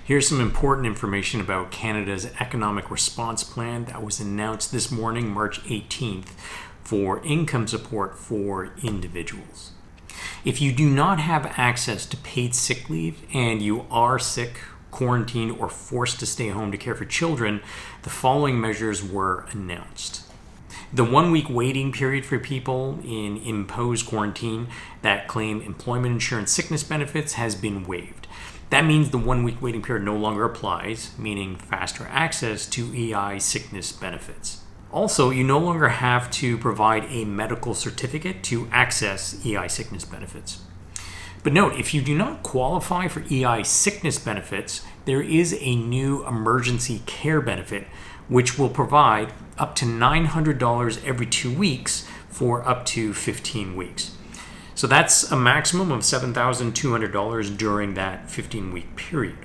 Here's some important information about Canada's Economic Response Plan that was announced this morning, March 18th, for income support for individuals. If you do not have access to paid sick leave and you are sick, quarantined, or forced to stay home to care for children, the following measures were announced. The 1-week waiting period for people in imposed quarantine that claim employment insurance sickness benefits has been waived. That means the 1-week waiting period no longer applies, meaning faster access to EI sickness benefits. Also, you no longer have to provide a medical certificate to access EI sickness benefits. But note, if you do not qualify for EI sickness benefits, there is a new emergency care benefit which will provide up to $900 every 2 weeks for up to 15 weeks. So that's a maximum of $7,200 during that 15-week period.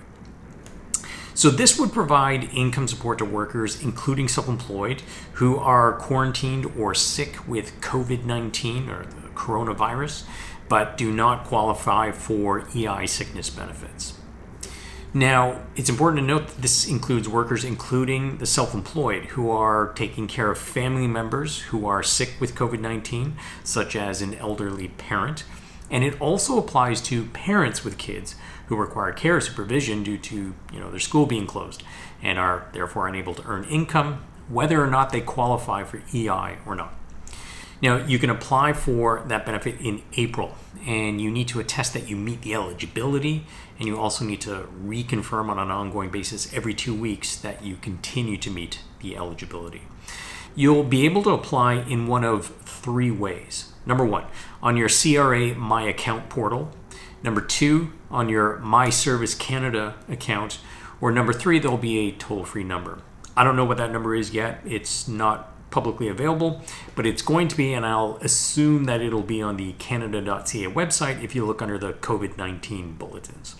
So this would provide income support to workers, including self-employed, who are quarantined or sick with COVID-19 or the coronavirus, but do not qualify for EI sickness benefits. Now, it's important to note that this includes workers, including the self-employed, who are taking care of family members who are sick with COVID-19, such as an elderly parent. And it also applies to parents with kids who require care or supervision due to their school being closed and are therefore unable to earn income, whether or not they qualify for EI or not. Now, you can apply for that benefit in April, and you need to attest that you meet the eligibility, and you also need to reconfirm on an ongoing basis every 2 weeks that you continue to meet the eligibility. You'll be able to apply in one of 3 ways. Number 1, on your CRA My Account portal. Number 2, on your My Service Canada account. Or number 3, there'll be a toll-free number. I don't know what that number is yet. It's not publicly available, but it's going to be, and I'll assume that it'll be on the canada.ca website if you look under the COVID-19 bulletins.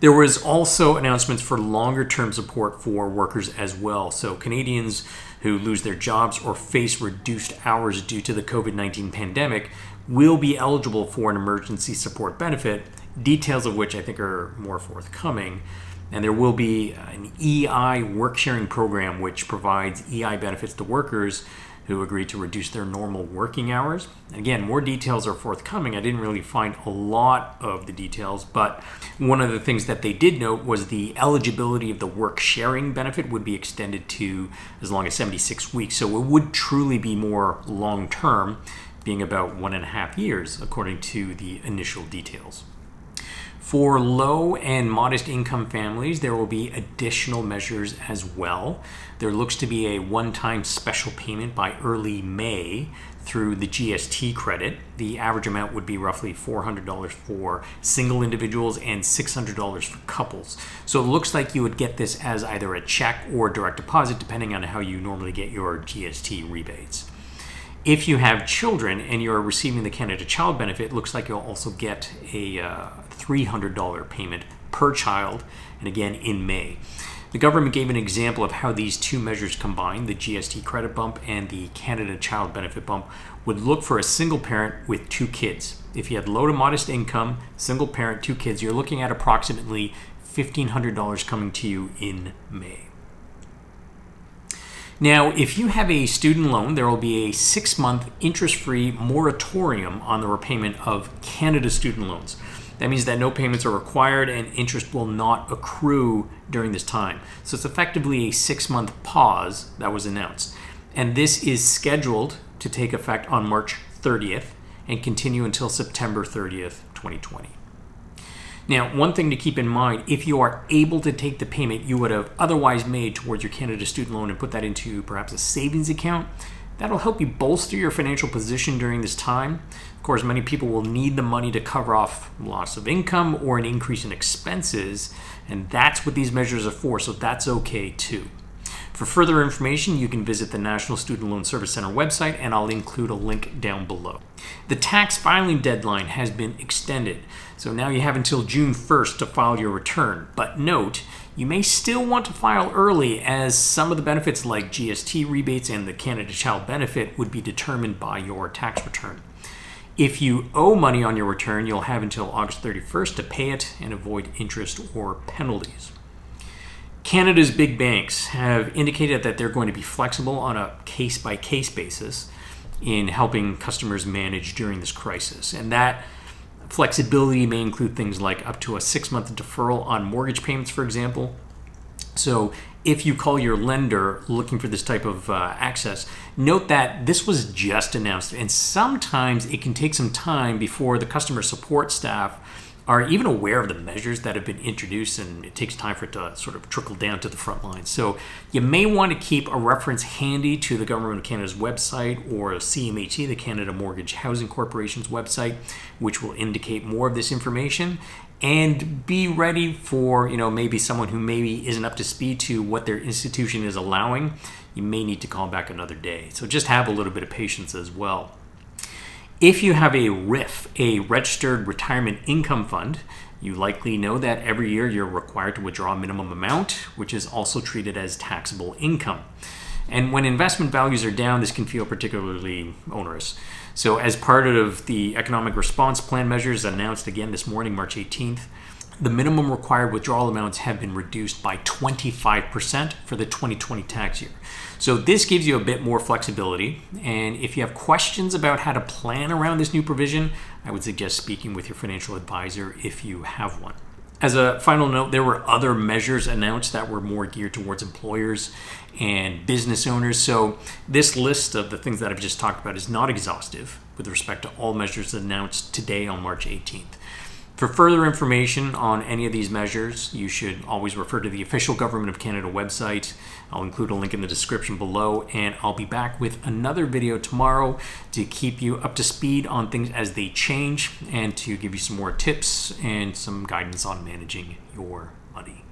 There was also announcements for longer-term support for workers as well. So Canadians who lose their jobs or face reduced hours due to the COVID-19 pandemic will be eligible for an emergency support benefit, details of which I think are more forthcoming. And there will be an EI work-sharing program which provides EI benefits to workers who agree to reduce their normal working hours. Again, more details are forthcoming. I didn't really find a lot of the details, but one of the things that they did note was the eligibility of the work-sharing benefit would be extended to as long as 76 weeks. So it would truly be more long-term, being about 1.5 years, according to the initial details. For low and modest income families, there will be additional measures as well. There looks to be a one-time special payment by early May through the GST credit. The average amount would be roughly $400 for single individuals and $600 for couples. So it looks like you would get this as either a check or direct deposit, depending on how you normally get your GST rebates. If you have children and you're receiving the Canada Child Benefit, it looks like you'll also get a $300 payment per child, and again in May. The government gave an example of how these 2 measures combined, the GST credit bump and the Canada Child Benefit bump, would look for a single parent with 2 kids. If you had low to modest income, single parent, 2 kids, you're looking at approximately $1,500 coming to you in May. Now, if you have a student loan, there will be a 6-month interest-free moratorium on the repayment of Canada student loans. That means that no payments are required and interest will not accrue during this time. So it's effectively a 6-month pause that was announced. And this is scheduled to take effect on March 30th and continue until September 30th, 2020. Now, one thing to keep in mind, if you are able to take the payment you would have otherwise made towards your Canada student loan and put that into perhaps a savings account, that'll help you bolster your financial position during this time. Of course, many people will need the money to cover off loss of income or an increase in expenses, and that's what these measures are for, so that's okay too. For further information, you can visit the National Student Loan Service Center website, and I'll include a link down below. The tax filing deadline has been extended, so now you have until June 1st to file your return. But note, you may still want to file early, as some of the benefits like GST rebates and the Canada Child Benefit would be determined by your tax return. If you owe money on your return, you'll have until August 31st to pay it and avoid interest or penalties. Canada's big banks have indicated that they're going to be flexible on a case-by-case basis in helping customers manage during this crisis. And that flexibility may include things like up to a 6-month deferral on mortgage payments, for example. So if you call your lender looking for this type of access, note that this was just announced, and sometimes it can take some time before the customer support staff are even aware of the measures that have been introduced, and it takes time for it to sort of trickle down to the front lines. So you may want to keep a reference handy to the Government of Canada's website or CMHC, the Canada Mortgage Housing Corporation's website, which will indicate more of this information. And be ready for, maybe someone who maybe isn't up to speed to what their institution is allowing. You may need to call back another day. So just have a little bit of patience as well. If you have a RRIF, a Registered Retirement Income Fund, you likely know that every year you're required to withdraw a minimum amount, which is also treated as taxable income. And when investment values are down, this can feel particularly onerous. So as part of the Economic Response Plan measures announced again this morning, March 18th, the minimum required withdrawal amounts have been reduced by 25% for the 2020 tax year. So this gives you a bit more flexibility. And if you have questions about how to plan around this new provision, I would suggest speaking with your financial advisor if you have one. As a final note, there were other measures announced that were more geared towards employers and business owners. So this list of the things that I've just talked about is not exhaustive with respect to all measures announced today on March 18th. For further information on any of these measures, you should always refer to the official Government of Canada website. I'll include a link in the description below, and I'll be back with another video tomorrow to keep you up to speed on things as they change and to give you some more tips and some guidance on managing your money.